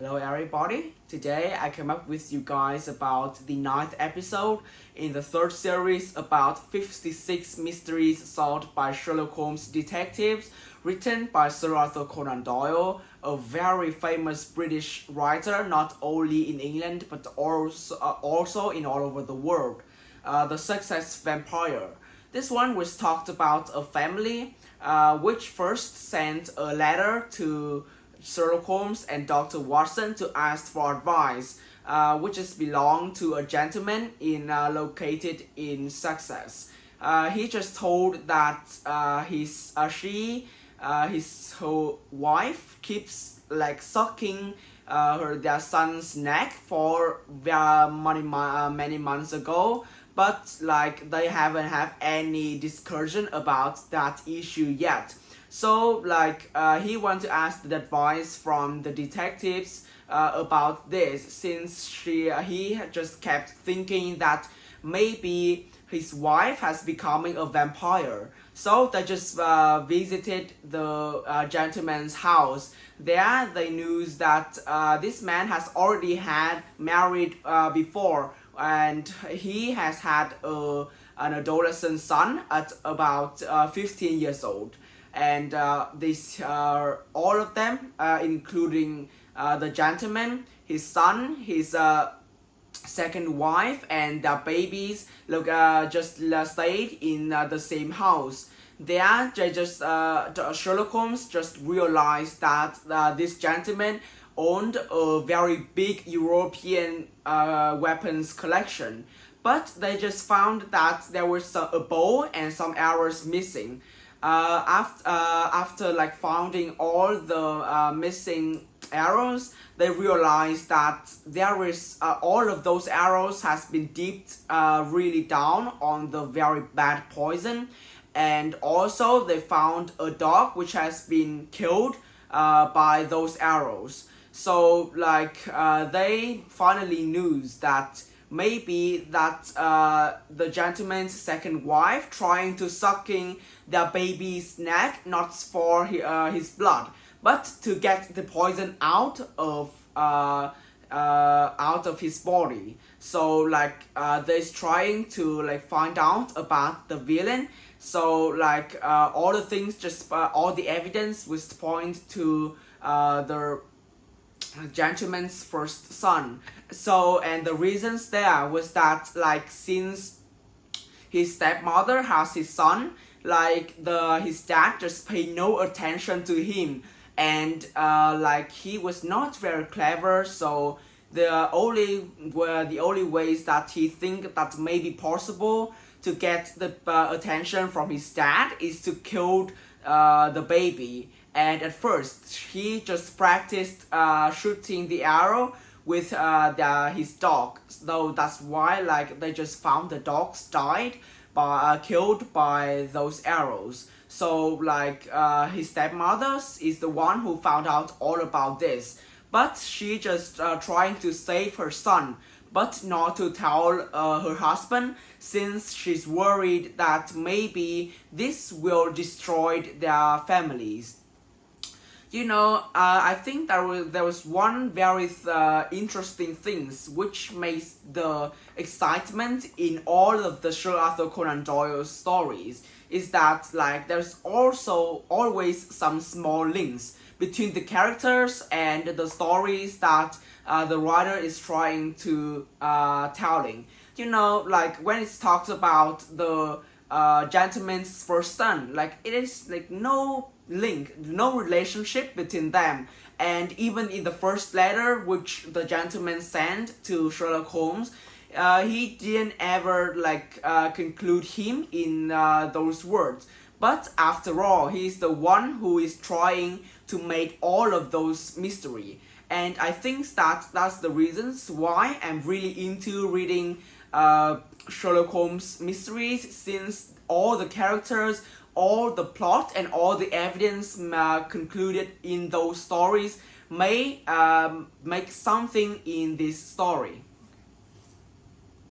Hello everybody, today I came up with you guys about the 9th episode in the third series about 56 mysteries solved by Sherlock Holmes detectives, written by Sir Arthur Conan Doyle, a very famous British writer not only in England but also in all over the world. The Sussex Vampire. This one was talked about a family which first sent a letter to Sherlock Holmes and Dr. Watson to ask for advice, which is belonged to a gentleman located in Sussex. He just told that his wife keeps like sucking their son's neck for many months ago, but like they haven't had any discussion about that issue yet. So like he want to ask the advice from the detectives about this, since he just kept thinking that maybe his wife has becoming a vampire. So they just visited the gentleman's house. There they knew that this man has already had married before, and he has had an adolescent son at about 15 years old. And all of them, including the gentleman, his son, his second wife, and their babies, just stayed in the same house. There, Sherlock Holmes just realized that this gentleman owned a very big European weapons collection, but they just found that there was a bow and some arrows missing. After like finding all the missing arrows, they realized that there is all of those arrows has been dipped really down on the very bad poison, and also they found a dog which has been killed by those arrows. So like they finally knew that maybe that the gentleman's second wife trying to sucking their baby's neck, not for his blood, but to get the poison out of his body. So like they're trying to like find out about the villain. So like all the things, just all the evidence was point to the gentleman's first son. So, and the reasons there was that like since his stepmother has his son, like his dad just paid no attention to him, and like he was not very clever. So the only ways that he think that may be possible to get the attention from his dad is to kill the baby. And at first he just practiced shooting the arrow with his dog. So that's why like they just found the dogs died killed by those arrows. So like his stepmother is the one who found out all about this, but she just trying to save her son, but not to tell her husband, since she's worried that maybe this will destroy their families. You know, I think there was one very interesting things which makes the excitement in all of the Sir Arthur Conan Doyle stories, is that like there's also always some small links between the characters and the stories that the writer is trying to telling. You know, like when it talks about the gentleman's first son, like it is like no link, no relationship between them. And even in the first letter which the gentleman sent to Sherlock Holmes, he didn't ever like conclude him in those words. But after all, he's the one who is trying to make all of those mystery. And I think that's the reasons why I'm really into reading Sherlock Holmes mysteries, since all the characters, all the plot, and all the evidence concluded in those stories may make something in this story.